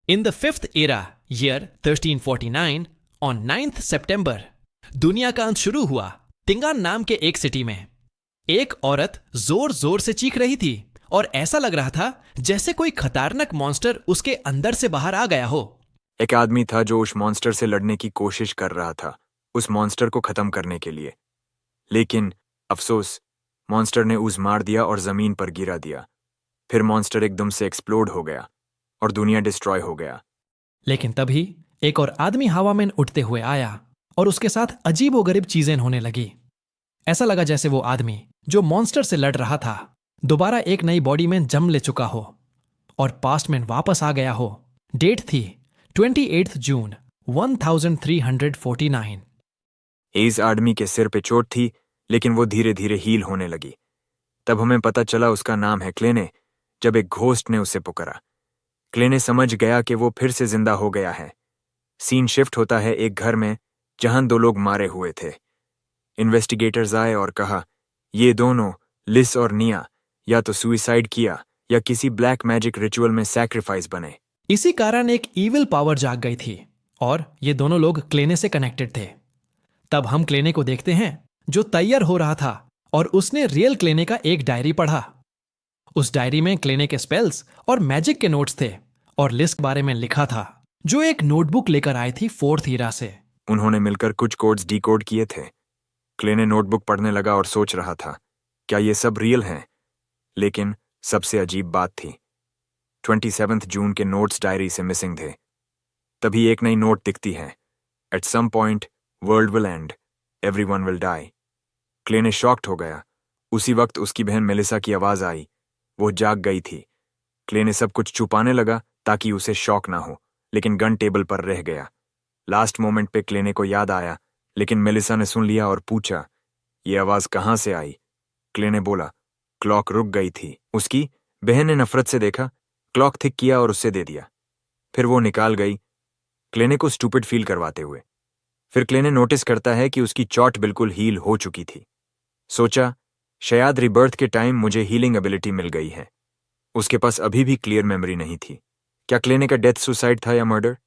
In the fifth era, year 1349, on 9th September, दुनिया का अंत शुरू हुआ तिंगान नाम के एक सिटी में। एक औरत जोर जोर से चीख रही थी और ऐसा लग रहा था जैसे कोई खतरनाक मॉन्स्टर उसके अंदर से बाहर आ गया हो। एक आदमी था जो उस मॉन्स्टर से लड़ने की कोशिश कर रहा था, उस मॉन्स्टर को खत्म करने के लिए। लेकिन अफसोस, मॉन्स्टर ने उस मार दिया और जमीन पर गिरा दिया। फिर मॉन्स्टर एकदम से एक्सप्लोड हो गया और दुनिया डिस्ट्रॉय हो गया। लेकिन तभी एक और आदमी हवा में उड़ते हुए आया और उसके साथ अजीबोगरीब चीजें होने लगी। ऐसा लगा जैसे वो आदमी जो मॉन्स्टर से लड़ रहा था दोबारा एक नई बॉडी में जम ले चुका हो और पास्ट में वापस आ गया हो। डेट थी 28 जून 1349। इस आदमी के सिर पे चोट थी, लेकिन वो धीरे धीरे हील होने लगी। तब हमें पता चला उसका नाम है क्लेने। जब एक घोस्ट ने उसे पुकारा, क्लेने समझ गया कि वो फिर से जिंदा हो गया है। सीन शिफ्ट होता है एक घर में जहां दो लोग मारे हुए थे। इन्वेस्टिगेटर्स आए और कहा, ये दोनों, लिस और निया, या तो सुइसाइड किया या किसी ब्लैक मैजिक रिचुअल में सैक्रिफाइस बने। इसी कारण एक ईविल पावर जाग गई थी और ये दोनों लोग क्लेने से कनेक्टेड थे। तब हम क्लेने को देखते हैं जो तैयार हो रहा था और उसने रियल क्लेने का एक डायरी पढ़ा। उस डायरी में क्लेने के स्पेल्स और मैजिक के नोट्स थे और लिस्ट के बारे में लिखा था, जो एक नोटबुक लेकर आई थी फोर्थ ईरा से। उन्होंने मिलकर कुछ कोड्स डिकोड किए थे। क्लेने नोटबुक पढ़ने लगा और सोच रहा था, क्या ये सब रियल हैं? लेकिन सबसे अजीब बात थी, 27 जून के नोट्स डायरी से मिसिंग थे। तभी एक नई नोट दिखती है, at some point world will end, everyone will die. क्लेने शॉक्ड हो गया। उसी वक्त उसकी बहन मेलिसा की आवाज आई। वो जाग गई थी। क्लेने सब कुछ छुपाने लगा ताकि उसे शॉक ना हो, लेकिन गन टेबल पर रह गया। लास्ट मोमेंट पे क्लेने को याद आया, लेकिन मेलिसा ने सुन लिया और पूछा, ये आवाज कहां से आई? क्लेने बोला, क्लॉक रुक गई थी। उसकी बहन ने नफरत से देखा, क्लॉक थिक किया और उससे दे दिया। फिर वो निकाल गई, क्लेने को स्टूपिड फील करवाते हुए। फिर क्लेने नोटिस करता है कि उसकी चोट बिल्कुल हील हो चुकी थी। सोचा, शायद रिबर्थ के टाइम मुझे हीलिंग एबिलिटी मिल गई है। उसके पास अभी भी क्लियर मेमोरी नहीं थी। क्या क्लेने का डेथ सुसाइड था या मर्डर?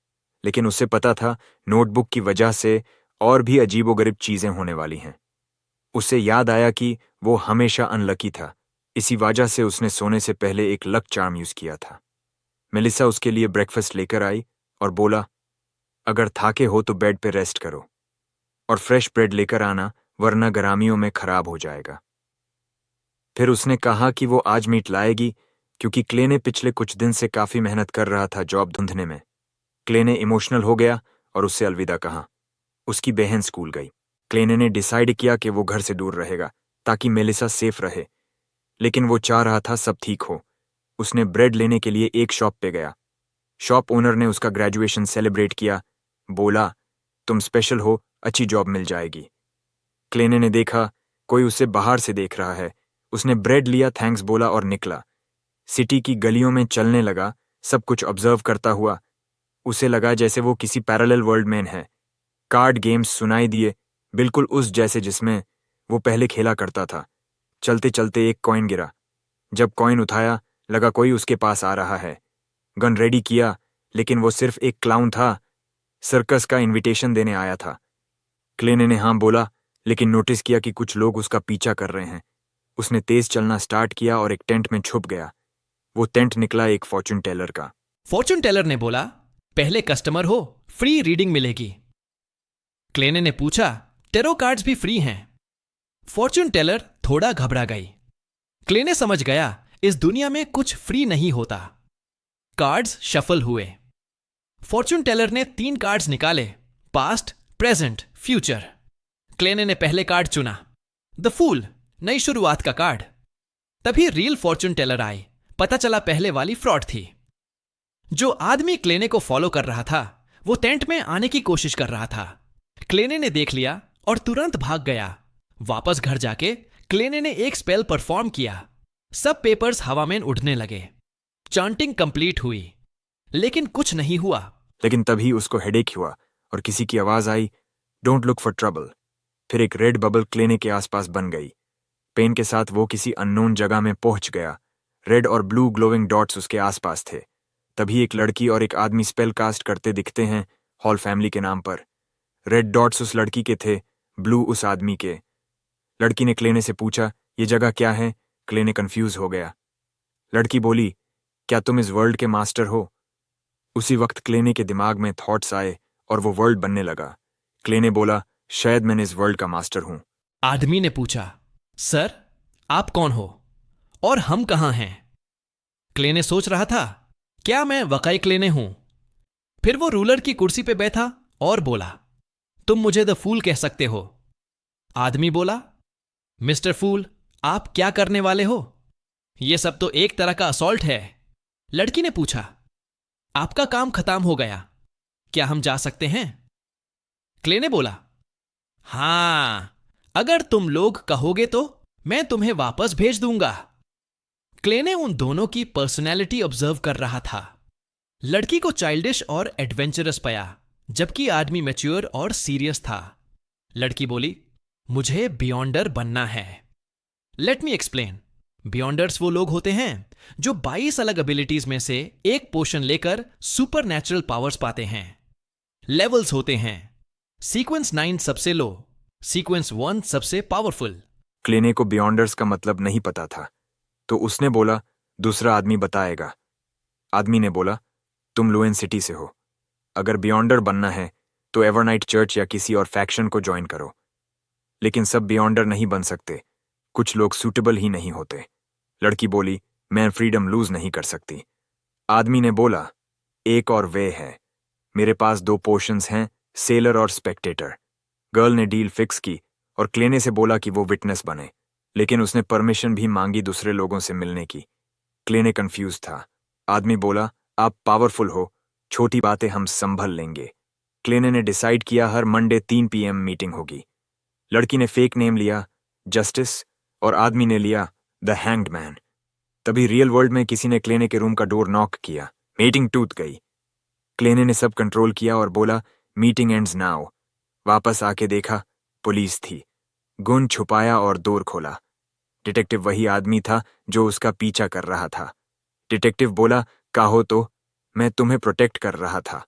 लेकिन उसे पता था नोटबुक की वजह से और भी अजीबोगरीब चीजें होने वाली हैं। उसे याद आया कि वो हमेशा अनलकी था। इसी वजह से उसने सोने से पहले एक लक चार्म यूज किया था। मेलिसा उसके लिए ब्रेकफास्ट लेकर आई और बोला, अगर थाके हो तो बेड पे रेस्ट करो और फ्रेश ब्रेड लेकर आना, वरना गर्मियों में खराब हो जाएगा। फिर उसने कहा कि वो आज मीट लाएगी, क्योंकि क्लेने पिछले कुछ दिन से काफी मेहनत कर रहा था जॉब ढूंढने में। क्लेने इमोशनल हो गया और उससे अलविदा कहा। उसकी बहन स्कूल गई। क्लेने ने डिसाइड किया कि वो घर से दूर रहेगा ताकि मेलिसा सेफ रहे, लेकिन वो चाह रहा था सब ठीक हो। उसने ब्रेड लेने के लिए एक शॉप पे गया। शॉप ओनर ने उसका ग्रेजुएशन सेलिब्रेट किया, बोला, तुम स्पेशल हो, अच्छी जॉब मिल जाएगी। क्लेने ने देखा कोई उसे बाहर से देख रहा है। उसने ब्रेड लिया, थैंक्स बोला और निकला। सिटी की गलियों में चलने लगा, सब कुछ ऑब्जर्व करता हुआ। उसे लगा जैसे वो किसी पैरेलल वर्ल्ड में है। कार्ड गेम्स सुनाई दिए, बिल्कुल उस जैसे जिसमें वो पहले खेला करता था। चलते चलते एक कॉइन गिरा। जब कॉइन उठाया, लगा कोई उसके पास आ रहा है। गन रेडी किया, लेकिन वो सिर्फ एक क्लाउन था, सर्कस का इनविटेशन देने आया था। क्लेने ने हाँ बोला, लेकिन नोटिस किया कि कुछ लोग उसका पीछा कर रहे हैं। उसने तेज चलना स्टार्ट किया और एक टेंट में छुप गया। वो टेंट निकला एक फॉर्चून टेलर का। फॉर्चून टेलर ने बोला, पहले कस्टमर हो, फ्री रीडिंग मिलेगी। क्लेने ने पूछा, टेरो कार्ड्स भी फ्री हैं? फॉर्चून टेलर थोड़ा घबरा गई। क्लेने समझ गया इस दुनिया में कुछ फ्री नहीं होता। कार्ड्स शफल हुए। फॉर्चून टेलर ने 3 कार्ड्स निकाले, पास्ट, प्रेजेंट, फ्यूचर। क्लेने ने पहले कार्ड चुना, द फूल, नई शुरुआत का कार्ड। तभी रियल फॉर्चून टेलर आई। पता चला पहले वाली फ्रॉड थी। जो आदमी क्लेने को फॉलो कर रहा था वो टेंट में आने की कोशिश कर रहा था। क्लेने ने देख लिया और तुरंत भाग गया। वापस घर जाके क्लेने ने एक स्पेल परफॉर्म किया। सब पेपर्स हवा में उड़ने लगे। चांटिंग कंप्लीट हुई, लेकिन कुछ नहीं हुआ। लेकिन तभी उसको हेडेक हुआ और किसी की आवाज आई, डोंट लुक फॉर ट्रबल। फिर एक रेड बबल क्लेने के आसपास बन गई। पेन के साथ वो किसी अननोन जगह में पहुंच गया। रेड और ब्लू ग्लोइंग डॉट्स उसके आसपास थे। तभी एक लड़की और एक आदमी स्पेल कास्ट करते दिखते हैं हॉल फैमिली के नाम पर। रेड डॉट्स उस लड़की के थे, ब्लू उस आदमी के। लड़की ने क्लेने से पूछा, ये जगह क्या है? क्लेने कंफ्यूज हो गया। लड़की बोली, क्या तुम इस वर्ल्ड के मास्टर हो? उसी वक्त क्लेने के दिमाग में थॉट्स आए और वो वर्ल्ड बनने लगा। क्लेने बोला, शायद मैंने इस वर्ल्ड का मास्टर हूं। आदमी ने पूछा, सर आप कौन हो और हम कहां हैं? क्लेने सोच रहा था, क्या मैं वकाई क्लेने हूं? फिर वो रूलर की कुर्सी पे बैठा और बोला, तुम मुझे द फूल कह सकते हो। आदमी बोला, मिस्टर फूल आप क्या करने वाले हो? यह सब तो एक तरह का असॉल्ट है। लड़की ने पूछा, आपका काम खत्म हो गया, क्या हम जा सकते हैं? क्ले ने बोला, हां अगर तुम लोग कहोगे तो मैं तुम्हें वापस भेज दूंगा। क्ले ने उन दोनों की पर्सनैलिटी ऑब्जर्व कर रहा था। लड़की को चाइल्डिश और एडवेंचरस पाया, जबकि आदमी मैच्योर और सीरियस था। लड़की बोली, मुझे बियॉन्डर बनना है। Let me explain. बियॉन्डर्स वो लोग होते हैं जो 22 अलग एबिलिटीज में से एक पोर्शन लेकर सुपर नेचुरल पावर्स पाते हैं। लेवल्स होते हैं, सीक्वेंस 9 सबसे लो, सीक्वेंस 1 सबसे पावरफुल। क्लेने को बियॉन्डर्स का मतलब नहीं पता था, तो उसने बोला, दूसरा आदमी बताएगा। आदमी ने बोला, तुम लुएन सिटी से हो। अगर बियॉन्डर बनना है तो एवरनाइट चर्च या किसी और फैक्शन को ज्वाइन करो। लेकिन सब बियॉन्डर नहीं बन सकते, कुछ लोग सूटेबल ही नहीं होते। लड़की बोली, मैं फ्रीडम लूज नहीं कर सकती। आदमी ने बोला, एक और वे है, मेरे पास 2 पोर्शंस हैं, सेलर और स्पेक्टेटर। गर्ल ने डील फिक्स की और क्लेने से बोला कि वो विटनेस बने, लेकिन उसने परमिशन भी मांगी दूसरे लोगों से मिलने की। क्लेने कंफ्यूज था। आदमी बोला, आप पावरफुल हो, छोटी बातें हम संभल लेंगे। क्लेने ने डिसाइड किया हर मंडे 3 PM मीटिंग होगी। लड़की ने फेक नेम लिया जस्टिस और आदमी ने लिया द हैंग्ड मैन। तभी रियल वर्ल्ड में किसी ने क्लेने के रूम का डोर नॉक किया। मीटिंग टूट गई। क्लेने ने सब कंट्रोल किया और बोला, मीटिंग एंड्स नाउ। वापस आके देखा, पुलिस थी। गुन छुपाया और डोर खोला। डिटेक्टिव वही आदमी था जो उसका पीछा कर रहा था। डिटेक्टिव बोला, कहो तो, मैं तुम्हें प्रोटेक्ट कर रहा था।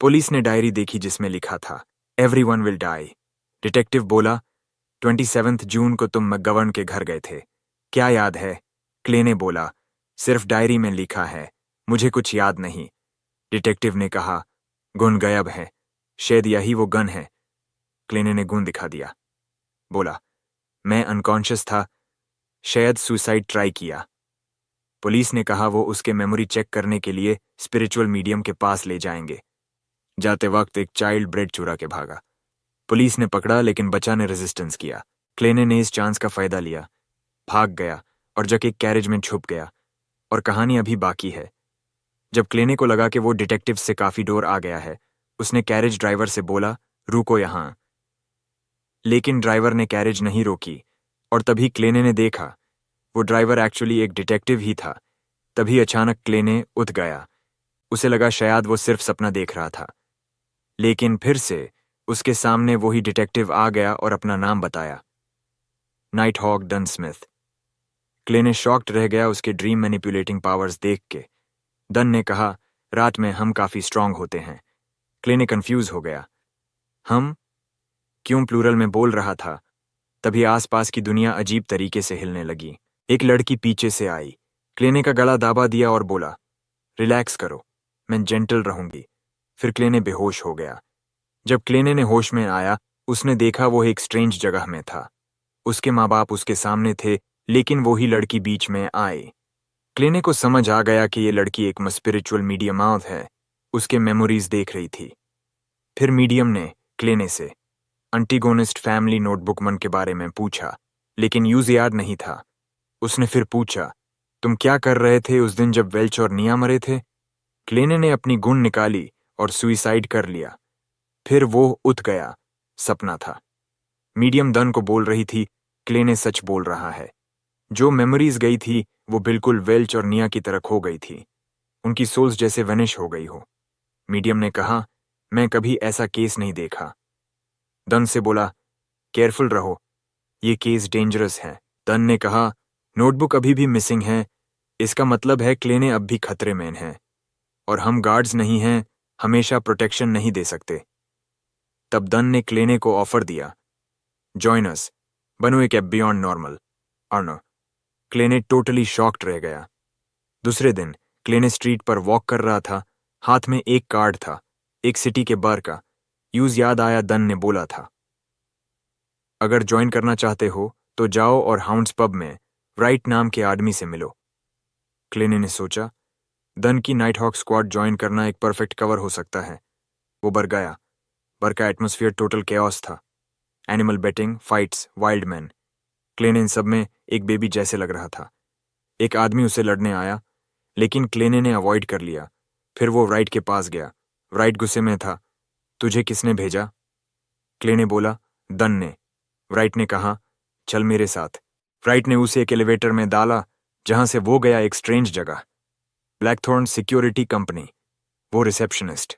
पुलिस ने डायरी देखी जिसमें लिखा था, एवरीवन विल डाई। डिटेक्टिव बोला, 27 जून को तुम मैकगवर्न के घर गए थे, क्या याद है? क्लेने बोला, सिर्फ डायरी में लिखा है, मुझे कुछ याद नहीं। डिटेक्टिव ने कहा, गुन गायब है, शायद यही वो गन है। क्लेने ने गुन दिखा दिया। बोला, मैं अनकॉन्शियस था, शायद सुसाइड ट्राई किया। पुलिस ने कहा वो उसके मेमोरी चेक करने के लिए स्पिरिचुअल मीडियम के पास ले जाएंगे। जाते वक्त एक चाइल्ड ब्रेड चुरा के भागा। पुलिस ने पकड़ा लेकिन बच्चा ने रेजिस्टेंस किया। क्लेने ने इस चांस का फायदा लिया, भाग गया और जग एक कैरेज में छुप गया। और कहानी अभी बाकी है। जब क्लेने को लगा कि वो डिटेक्टिव से काफी दूर आ गया है, उसने कैरेज ड्राइवर से बोला, रुको यहां। लेकिन ड्राइवर ने कैरेज नहीं रोकी और तभी क्लेने ने देखा वो ड्राइवर एक्चुअली एक डिटेक्टिव ही था। तभी अचानक क्लेने उठ गया। उसे लगा शायद वो सिर्फ सपना देख रहा था, लेकिन फिर से उसके सामने वही डिटेक्टिव आ गया और अपना नाम बताया, नाइट हॉक डन स्मिथ। क्लेने शॉक्ड रह गया उसके ड्रीम मैनिपुलेटिंग पावर्स देख के। डन ने कहा, रात में हम काफी स्ट्रांग होते हैं। क्लेने कंफ्यूज हो गया, हम क्यों प्लूरल में बोल रहा था। तभी आसपास की दुनिया अजीब तरीके से हिलने लगी। एक लड़की पीछे से आई, क्लेने का गला दाबा दिया और बोला, रिलैक्स करो, मैं जेंटल रहूंगी। फिर क्लेने बेहोश हो गया। जब क्लेने ने होश में आया, उसने देखा वो एक स्ट्रेंज जगह में था। उसके माँ बाप उसके सामने थे, लेकिन वही लड़की बीच में आई। क्लेने को समझ आ गया कि ये लड़की एक स्पिरिचुअल मीडियम है, उसके मेमोरीज देख रही थी। फिर मीडियम ने क्लेने से एंटीगोनिस्ट फैमिली नोटबुक मन के बारे में पूछा, लेकिन यूज याद नहीं था। उसने फिर पूछा, तुम क्या कर रहे थे उस दिन जब वेल्च और निया मरे थे? क्लेने ने अपनी गुण निकाली और सुइसाइड कर लिया। फिर वो उठ गया, सपना था। मीडियम डन को बोल रही थी, क्लेने सच बोल रहा है। जो मेमोरीज गई थी वो बिल्कुल वेल्च और निया की तरह खो गई थी, उनकी सोल्स जैसे वनिश हो गई हो। मीडियम ने कहा, मैं कभी ऐसा केस नहीं देखा। डन से बोला, केयरफुल रहो, ये केस डेंजरस है। डन ने कहा, नोटबुक अभी भी मिसिंग है, इसका मतलब है क्लेने अब भी खतरे में है। और हम गार्ड्स नहीं हैं, हमेशा प्रोटेक्शन नहीं दे सकते। तब दन ने क्लेने को ऑफर दिया, जॉइन अस, बनो एक बियॉन्ड नॉर्मल अर्नर। क्लेने टोटली शॉक्ड रह गया। दूसरे दिन क्लेने स्ट्रीट पर वॉक कर रहा था, हाथ में एक कार्ड था, एक सिटी के बार का। यूज याद आया, दन ने बोला था, अगर ज्वाइन करना चाहते हो तो जाओ और हाउंड्स पब में राइट नाम के आदमी से मिलो। क्लेने ने सोचा, दन की नाइट हॉक स्क्वाड ज्वाइन करना एक परफेक्ट कवर हो सकता है। वो बर गया। बर का एटमॉस्फेयर टोटल कैओस था। Animal betting, fights, wild man. क्लेने इन सब में एक बेबी जैसे लग रहा था। एक आदमी उसे लड़ने आया, लेकिन क्लेने ने अवॉइड कर लिया। फिर वो राइट के पास गया। राइट गुस्से में था, तुझे किसने भेजा? क्लेने बोला, दन ने। राइट ने कहा, चल मेरे साथ। राइट ने उसे एक एलिवेटर में डाला, जहां से वो गया एक स्ट्रेंज जगह, ब्लैकथॉर्न सिक्योरिटी कंपनी। वो रिसेप्शनिस्ट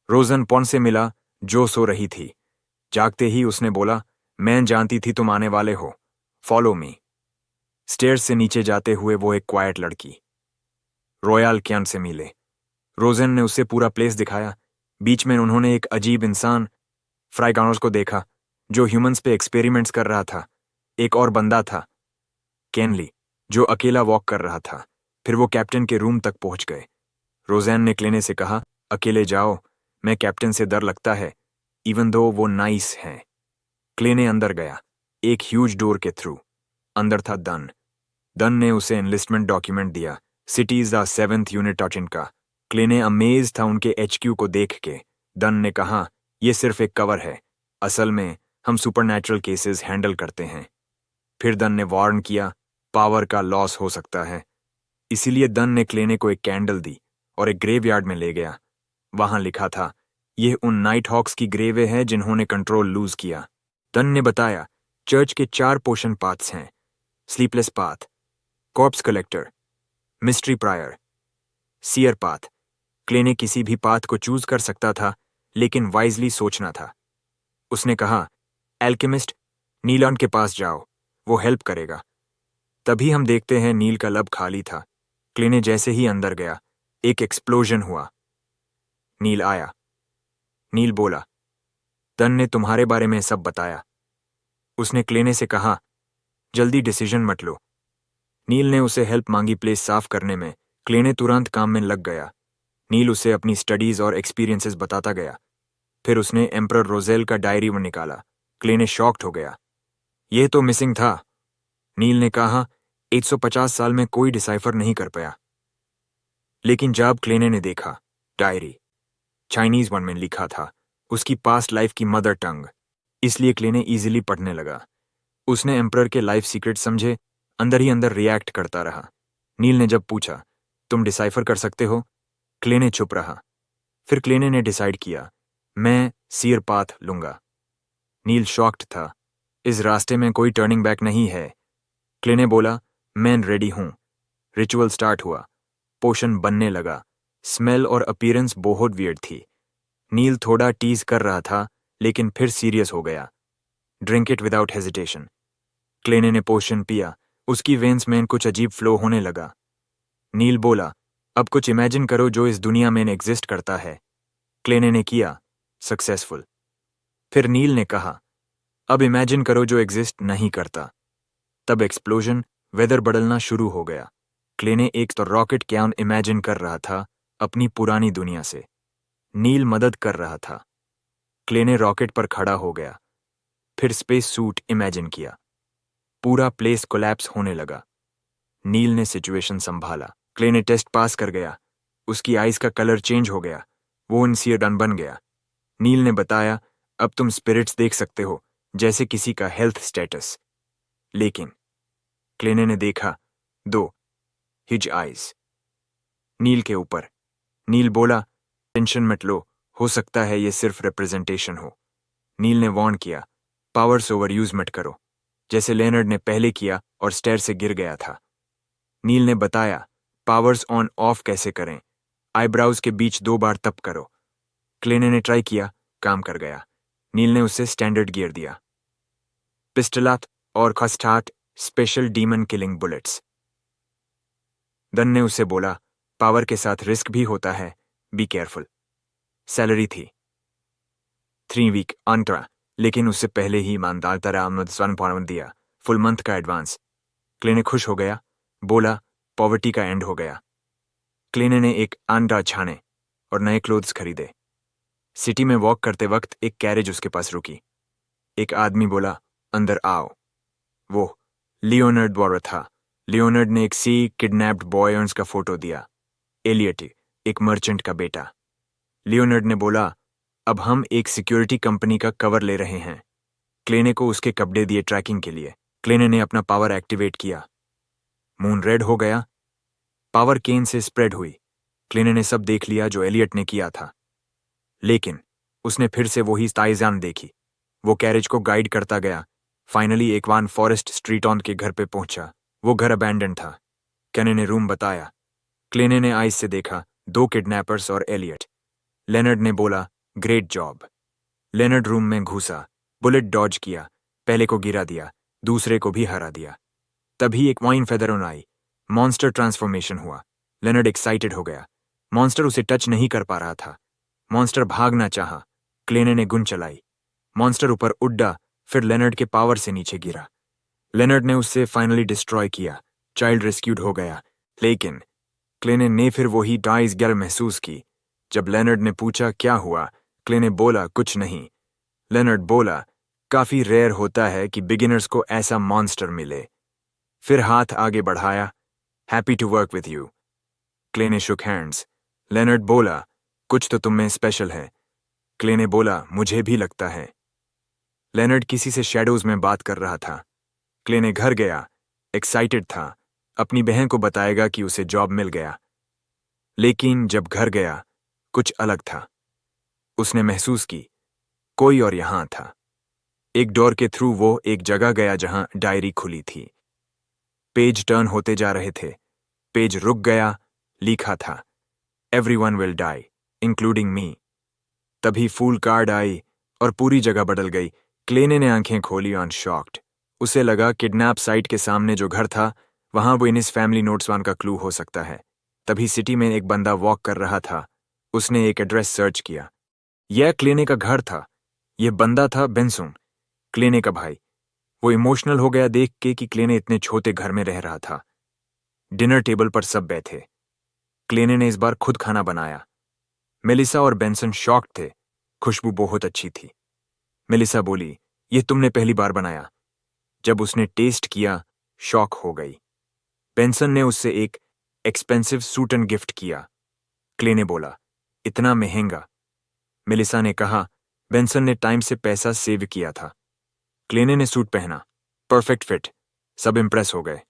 रोजन पॉन से मिला, जो सो रही थी। जागते ही उसने बोला, मैं जानती थी तुम आने वाले हो, फॉलो मी। स्टेयर्स से नीचे जाते हुए वो एक क्वाइट लड़की रॉयल क्यान से मिले। रोजन ने उसे पूरा प्लेस दिखाया। बीच में उन्होंने एक अजीब इंसान फ्राइगानोस को देखा, जो ह्यूमंस पे एक्सपेरिमेंट्स कर रहा था। एक और बंदा था, केनली, जो अकेला वॉक कर रहा था। फिर वो कैप्टन के रूम तक पहुंच गए। रोजैन ने क्लेने से कहा, अकेले जाओ, मैं कैप्टन से डर लगता है, इवन दो वो नाइस हैं। क्लेने अंदर गया, एक ह्यूज डोर के थ्रू। अंदर था दन। दन ने उसे एनलिस्टमेंट डॉक्यूमेंट दिया, सिटीज द 7th यूनिट टॉचिन का। क्लेने अमेज था उनके HQ को देख के। दन ने कहा, यह सिर्फ एक कवर है, असल में हम सुपरनैचुरल केसेस हैंडल करते हैं। फिर दन ने वार्न किया, पावर का लॉस हो सकता है। इसीलिए दन ने क्लेने को एक कैंडल दी और एक ग्रेवयार्ड में ले गया। वहां लिखा था, यह उन नाइट हॉक्स की ग्रेवे है जिन्होंने कंट्रोल लूज किया। दन ने बताया, चर्च के 4 पोशन पाथ्स हैं, sleepless path, corpse collector, mystery pryer, seer path. क्लेने किसी भी पाथ को चूज कर सकता था, लेकिन वाइजली सोचना था। उसने कहा, एल्केमिस्ट, नीलॉन के पास जाओ, वो हेल्प करेगा। तभी हम देखते हैं नील का लब खाली था। क्लेने जैसे ही अंदर गया, एक एक्सप्लोजन हुआ। नील आया। नील बोला, दन ने तुम्हारे बारे में सब बताया। उसने क्लेने से कहा, जल्दी डिसीजन मत लो। नील ने उसे हेल्प मांगी प्लेस साफ करने में। क्लेने तुरंत काम में लग गया। नील उसे अपनी स्टडीज और एक्सपीरियंसेस बताता गया। फिर उसने एम्परर रोजेल का डायरी में निकाला। क्लेने शॉक्ड हो गया। यह तो मिसिंग था। नील ने कहा, 150 साल में कोई डिसाइफर नहीं कर पाया। लेकिन जब क्लेने ने देखा, डायरी चाइनीज वन में लिखा था, उसकी पास्ट लाइफ की मदर टंग। इसलिए क्लेने इजीली पढ़ने लगा। उसने एम्परर के लाइफ सीक्रेट समझे, अंदर ही अंदर रिएक्ट करता रहा। नील ने जब पूछा, तुम डिसाइफर कर सकते हो? क्लेने चुप रहा। फिर क्लेने ने डिसाइड किया, मैं सियर पाथ लूंगा। नील शॉक्ड था। इस रास्ते में कोई टर्निंग बैक नहीं है। क्लेने बोला, मैं रेडी हूं। रिचुअल स्टार्ट हुआ। पोशन बनने लगा। स्मेल और अपीयरेंस बहुत वियर्ड थी। नील थोड़ा टीज कर रहा था, लेकिन फिर सीरियस हो गया। Drink it without hesitation. क्लेने ने पोशन पिया। उसकी वेन्स में कुछ अजीब फ्लो होने लगा। नील बोला, अब कुछ इमेजिन करो जो इस दुनिया में एग्जिस्ट करता है। क्लेने ने किया, सक्सेसफुल। फिर नील ने कहा, अब इमेजिन करो जो एग्जिस्ट नहीं करता। तब एक्सप्लोजन, वेदर बदलना शुरू हो गया। क्लेने एक तो रॉकेट कैन इमेजिन कर रहा था अपनी पुरानी दुनिया से। नील मदद कर रहा था। क्लेने रॉकेट पर खड़ा हो गया। फिर स्पेस सूट इमेजिन किया। पूरा प्लेस कोलैप्स होने लगा। नील ने सिचुएशन संभाला। क्लेने टेस्ट पास कर गया। उसकी आइज का कलर चेंज हो गया। वो इनसियर डन बन गया। नील ने बताया, अब तुम स्पिरिट्स देख सकते हो, जैसे किसी का हेल्थ स्टेटस। लेकिन क्लेने ने देखा 2 हिज आइज नील के ऊपर। नील बोला, टेंशन मत लो, हो सकता है ये सिर्फ रिप्रेजेंटेशन हो। नील ने वार्न किया, पावर्स ओवर यूज मत करो, जैसे लेनर्ड ने पहले किया और स्टेयर से गिर गया था। नील ने बताया, पावर्स ऑन ऑफ कैसे करें। आईब्राउज के बीच 2 बार तप करो। क्लेने ने ट्राई किया, काम कर गया। नील ने उसे स्टैंडर्ड गियर दिया। पिस्टलात और खस्टाट स्पेशल डीमन किलिंग बुलेट्स। दन ने उसे बोला, पावर के साथ रिस्क भी होता है, बी केयरफुल। सैलरी थी 3 वीक अंतरा, लेकिन उससे पहले ही ईमानदार तरह आमद 1 दिया, फुल मंथ का एडवांस। क्लेने खुश हो गया, बोला पॉवर्टी का एंड हो गया। क्लेने ने एक अंडा छाने और नए क्लोथ्स खरीदे। सिटी में वॉक करते वक्त एक कैरेज उसके पास रुकी। एक आदमी बोला, अंदर आओ। वो लियोनार्ड द्वारा था। लियोनार्ड ने एक किडनैप्ड बॉय का फोटो दिया। एलियट, एक मर्चेंट का बेटा। लियोनार्ड ने बोला, अब हम एक सिक्योरिटी कंपनी का कवर ले रहे हैं। क्लेने को उसके कपड़े दिए ट्रैकिंग के लिए। क्लेने ने अपना पावर एक्टिवेट किया। मून रेड हो गया, पावर केन से स्प्रेड हुई। क्लेने ने सब देख लिया जो एलियट ने किया था, लेकिन उसने फिर से वही ताइजान देखी। वो कैरेज को गाइड करता गया। फाइनली एक वान फॉरेस्ट स्ट्रीट ऑन के घर पे पहुंचा। वो घर अबैंडन था। कैने ने रूम बताया। क्लेने ने आइस से देखा, 2 किडनैपर्स और एलियट। लेनर्ड ने बोला, ग्रेट जॉब। लेनर्ड रूम में घुसा, बुलेट डॉज किया, पहले को गिरा दिया, दूसरे को भी हरा दिया। तभी एक वाइन फेदरोन आई, मॉन्स्टर ट्रांसफॉर्मेशन हुआ। लेनर्ड एक्साइटेड हो गया। मॉन्स्टर उसे टच नहीं कर पा रहा था। मॉन्स्टर भागना चाहा। क्लेने ने गुन चलाई। मॉन्स्टर ऊपर उड्डा, फिर लेनर्ड के पावर से नीचे गिरा। लेनर्ड ने उससे फाइनली डिस्ट्रॉय किया। चाइल्ड रेस्क्यूड हो गया, लेकिन क्लेने ने फिर वही डाइस गिल महसूस की। जब लेनर्ड ने पूछा क्या हुआ, क्लेने बोला कुछ नहीं। लेनर्ड बोला, काफी रेयर होता है कि बिगिनर्स को ऐसा मॉन्स्टर मिले। फिर हाथ आगे बढ़ाया, happy to work with you. क्लेने शुक हैंड्स। लेनर्ड बोला, कुछ तो तुम में स्पेशल है। क्लेने बोला, मुझे भी लगता है। लेनर्ड किसी से शैडोज में बात कर रहा था। क्लेने घर गया, एक्साइटेड था, अपनी बहन को बताएगा कि उसे जॉब मिल गया। लेकिन जब घर गया, कुछ अलग था। उसने महसूस की कोई और यहां था। एक डोर के थ्रू वो एक जगह गया जहां डायरी खुली थी। पेज टर्न होते जा रहे थे। पेज रुक गया, लिखा था, everyone will die including me. तभी फूल कार्ड आई और पूरी जगह बदल गई। क्लेने ने आंखें खोली ऑन शॉक्ड। उसे लगा किडनैप साइट के सामने जो घर था, वहां वो इनिस फैमिली नोट्स वन का क्लू हो सकता है। तभी सिटी में एक बंदा वॉक कर रहा था। उसने एक एड्रेस सर्च किया। यह क्लेने का घर था। यह बंदा था बेंसन, क्लेने का भाई। वो इमोशनल हो गया देख के कि क्लेने इतने छोटे घर में रह रहा था। डिनर टेबल पर सब बैठे। क्लेने ने इस बार खुद खाना बनाया। मेलिसा और बेंसन शॉक्ड थे। खुशबू बहुत अच्छी थी। मेलिसा बोली, यह तुमने पहली बार बनाया। जब उसने टेस्ट किया, शॉक हो गई। बेंसन ने उससे एक एक्सपेंसिव सूट एंड गिफ्ट किया। क्लेने बोला, इतना महंगा। मेलिसा ने कहा, बेंसन ने टाइम से पैसा सेव किया था। क्लेने ने सूट पहना, परफेक्ट फिट। सब इंप्रेस हो गए।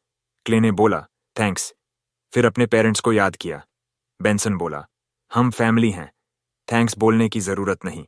क्लेने बोला, थैंक्स। फिर अपने पेरेंट्स को याद किया। बेंसन बोला, हम फैमिली हैं, थैंक्स बोलने की जरूरत नहीं।